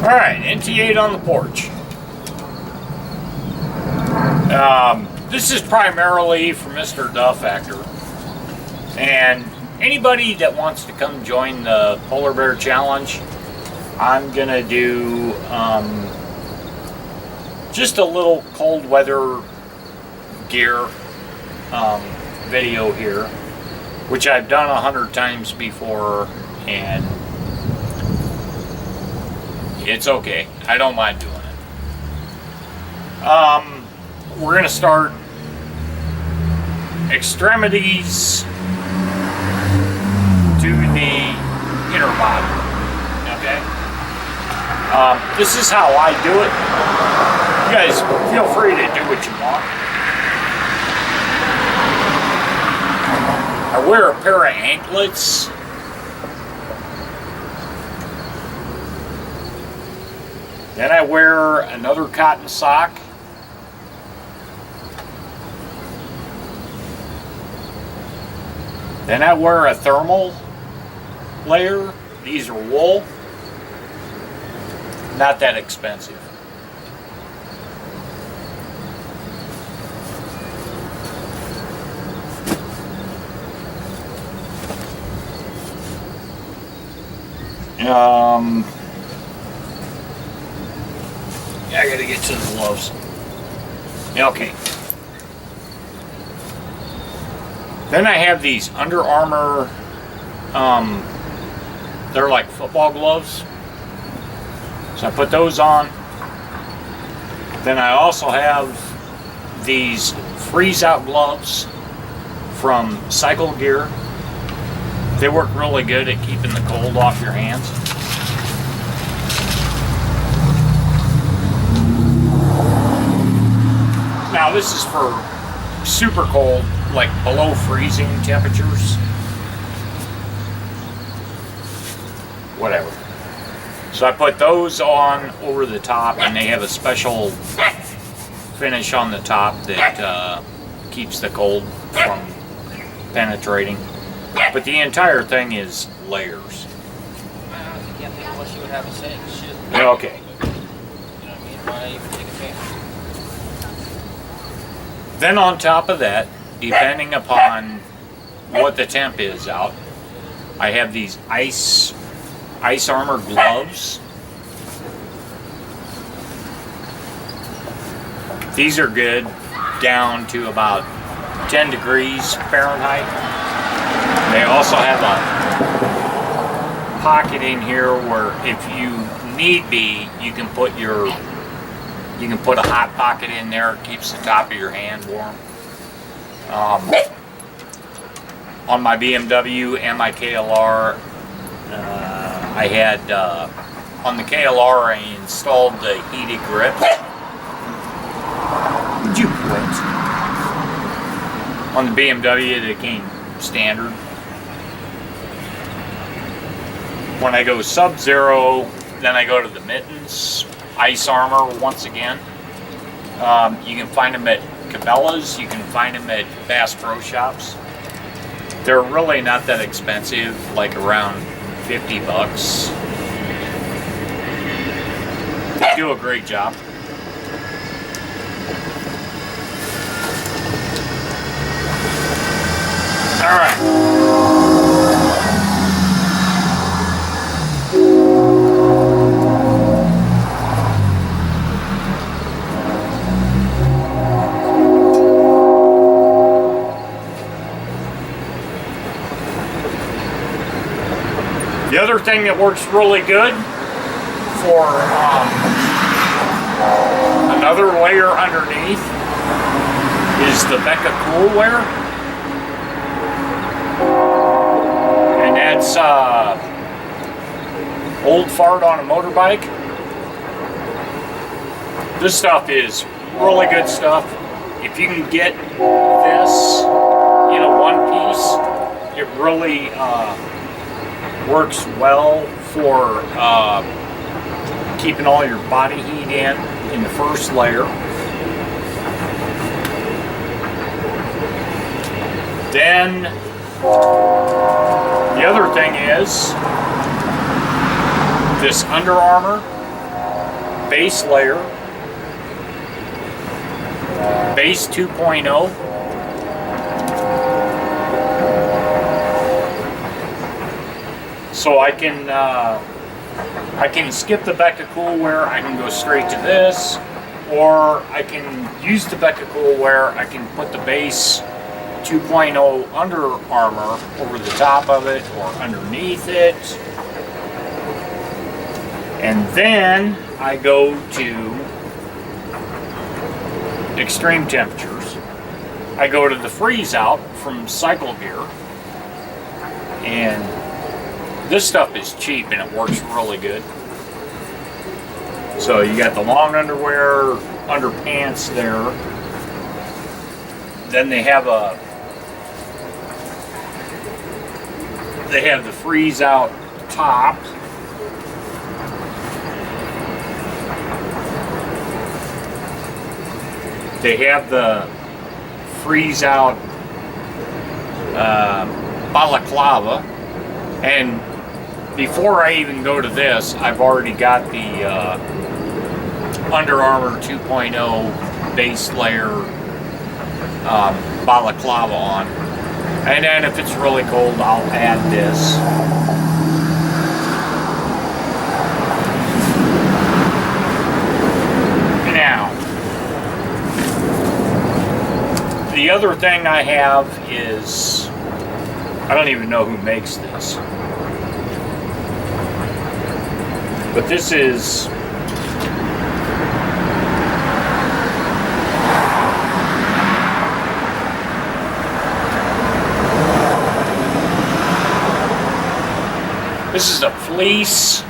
Alright, NT8 on the porch. This is primarily for Mr. Duff Factor. And anybody that wants to come join the Polar Bear Challenge, I'm gonna do just a little cold weather gear video here, which I've done 100 times before, and it's okay. I don't mind doing it. We're gonna start extremities to the inner body. Okay. This is how I do it. You guys feel free to do what you want. I wear a pair of anklets. Then I wear another cotton sock. Then I wear a thermal layer. These are wool. Not that expensive. Yeah, I gotta get to the gloves. Okay. Then I have these Under Armour, they're like football gloves. So I put those on. Then I also have these freeze out gloves from Cycle Gear. They work really good at keeping the cold off your hands. Now this is for super cold, like below freezing temperatures. Whatever. So I put those on over the top, and they have a special finish on the top that keeps the cold from penetrating. But the entire thing is layers. Unless you would have a saying, shit. Okay. You know what I mean? Why even take a chance? Then on top of that, depending upon what the temp is out, I have these ice armor gloves. These are good down to about 10 degrees Fahrenheit. They also have a pocket in here where if you need be, you can put a hot pocket in there. It keeps the top of your hand warm. On my BMW and my KLR, I had on the KLR I installed the heated grip. Would you quit? On the BMW they came standard. When I go Sub-Zero, then I go to the mittens, ice armor once again. You can find them at Cabela's, you can find them at Bass Pro Shops. They're really not that expensive, like around 50 bucks. They do a great job. All right. The other thing that works really good for another layer underneath is the Becca Cool Wear. And that's Old Fart on a Motorbike. This stuff is really good stuff. If you can get this in a one piece, it really works well for keeping all your body heat in the first layer. Then the other thing is this Under Armour base layer, base 2.0, so I can skip the Becca Coolwear. I can go straight to this, or I can use the Becca Coolwear. I can put the base 2.0 Under Armour over the top of it or underneath it. And then I go to extreme temperatures. I go to the freeze out from Cycle Gear. And this stuff is cheap and it works really good. So you got the long underwear, underpants there. Then they have the freeze out top. They have the freeze out balaclava, and before I even go to this, I've already got the Under Armour 2.0 base layer balaclava on. And then if it's really cold, I'll add this. Now, the other thing I have is, I don't even know who makes this, but this is a fleece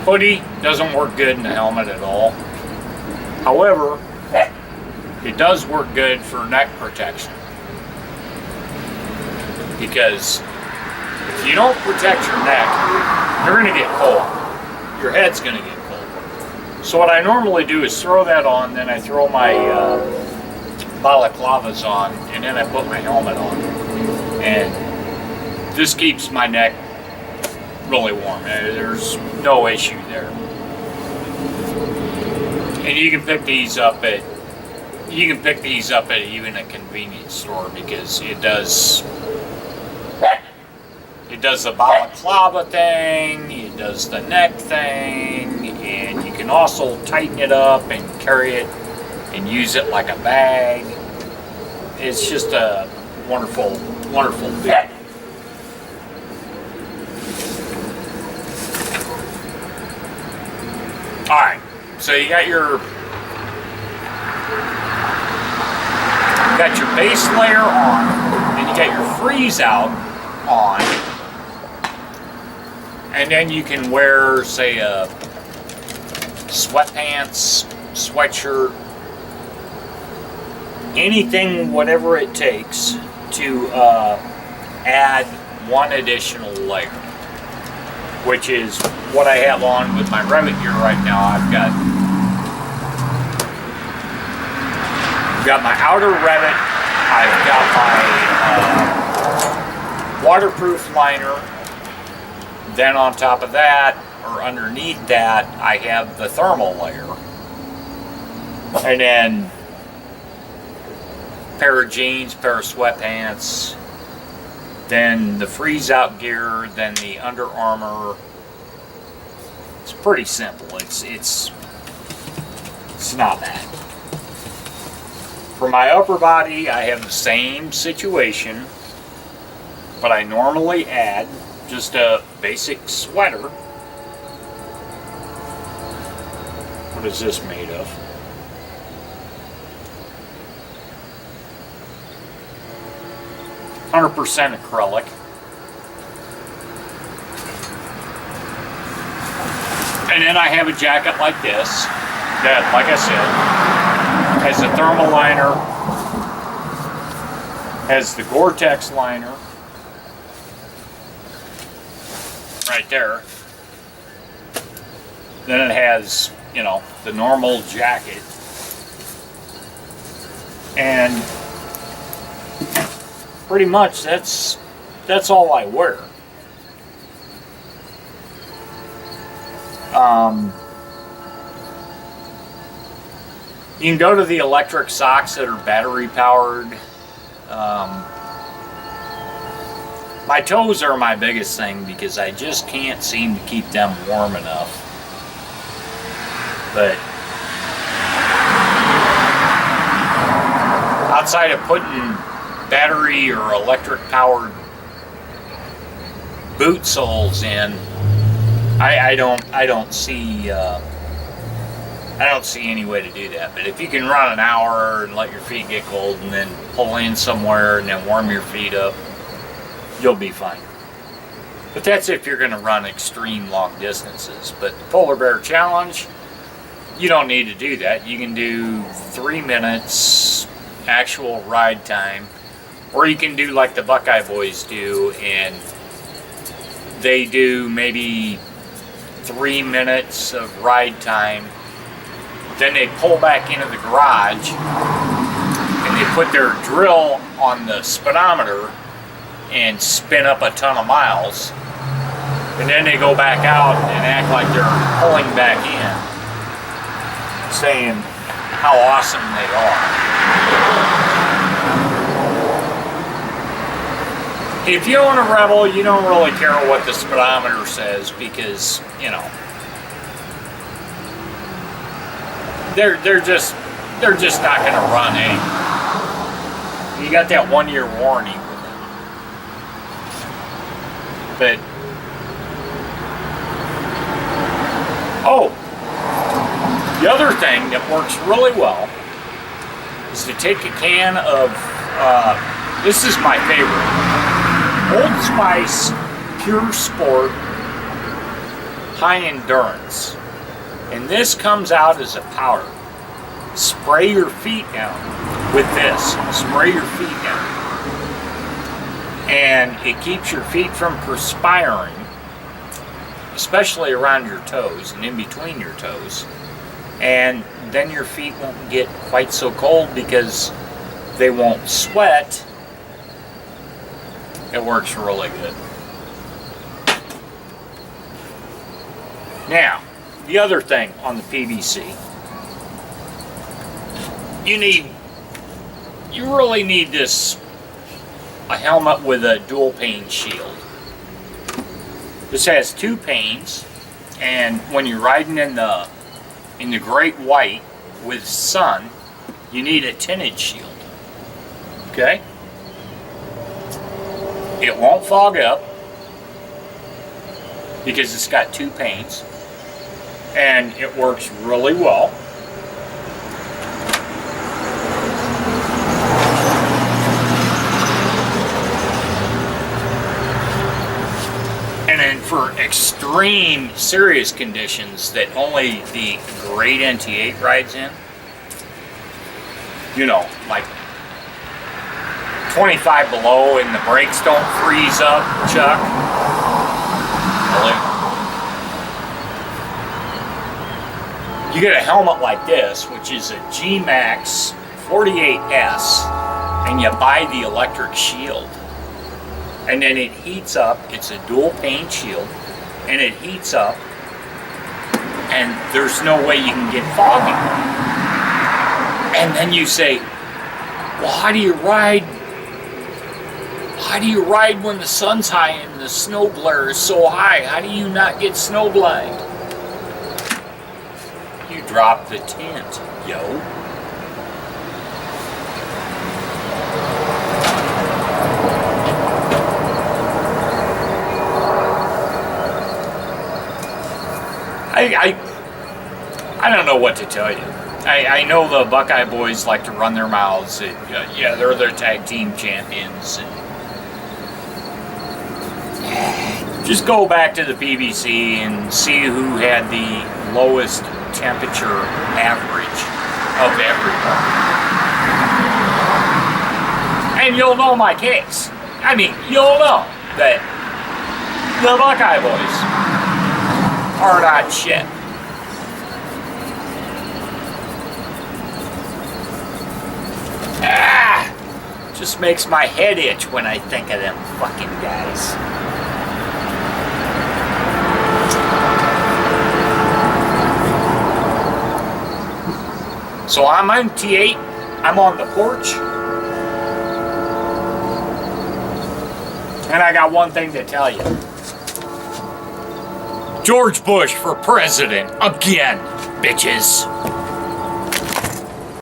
hoodie. Doesn't work good in the helmet at all. However, it does work good for neck protection, because if you don't protect your neck, you're going to get cold. Your head's going to get cold. So what I normally do is throw that on, then I throw my balaclavas on, and then I put my helmet on. And this keeps my neck really warm. There's no issue there. And you can pick these up at even a convenience store, because it does the balaclava thing, it does the neck thing, and you can also tighten it up and carry it and use it like a bag. It's just a wonderful, wonderful thing. Alright, so you got your base layer on, and you got your freeze out on, and then you can wear, say, a sweatpants, sweatshirt, anything, whatever it takes to add one additional layer, which is what I have on with my Revit gear right now. I've got my outer Revit, I've got my waterproof liner, then on top of that, or underneath that, I have the thermal layer, and then pair of jeans, pair of sweatpants, then the freeze out gear, then the Under Armour. It's pretty simple. It's not bad. For my upper body, I have the same situation, but I normally add just a basic sweater. What is this made of? %100% acrylic. And then I have a jacket like this that, like I said, has a thermal liner, has the Gore-Tex liner right there. Then it has, you know, the normal jacket. And pretty much that's all I wear. You can go to the electric socks that are battery powered. My toes are my biggest thing because I just can't seem to keep them warm enough. But outside of putting battery or electric powered boot soles in, I don't see any way to do that. But if you can run an hour and let your feet get cold and then pull in somewhere and then warm your feet up, you'll be fine. But that's if you're going to run extreme long distances. But the Polar Bear Challenge, you don't need to do that. You can do 3 minutes actual ride time, or you can do like the Buckeye Boys do, and they do maybe 3 minutes of ride time. Then they pull back into the garage and they put their drill on the speedometer and spin up a ton of miles. And then they go back out and act like they're pulling back in, saying how awesome they are. If you own a Rebel, you don't really care what the speedometer says because, you know, they're just not going to run anymore. You got that 1-year warranty with them. But the other thing that works really well is to take a can of this is my favorite, Old Spice Pure Sport High Endurance. And this comes out as a powder. Spray your feet down with this. Spray your feet down. And it keeps your feet from perspiring, especially around your toes and in between your toes. And then your feet won't get quite so cold because they won't sweat. It works really good. Now, the other thing on the PVC, you really need a helmet with a dual pane shield. This has 2 panes, and when you're riding in the great white with sun, you need a tinted shield. Okay? It won't fog up because it's got 2 panes. And it works really well. And then for extreme serious conditions that only the great NT8 rides in, you know, like 25 below and the brakes don't freeze up, Chuck. Really? You get a helmet like this, which is a G-Max 48S, and you buy the electric shield. And then it heats up, it's a dual pane shield, and it heats up, and there's no way you can get foggy. And then you say, well, how do you ride when the sun's high and the snow glare is so high? How do you not get snow blind? You drop the tint, yo. I don't know what to tell you. I know the Buckeye Boys like to run their mouths. Yeah, they're their tag team champions. And just go back to the PVC and see who had the lowest temperature average of everyone. And you'll know my case. I mean, you'll know that the Buckeye Boys are not shit. Just makes my head itch when I think of them fucking guys. So I'm NT8. I'm on the porch. And I got one thing to tell you. George Bush for president again, bitches.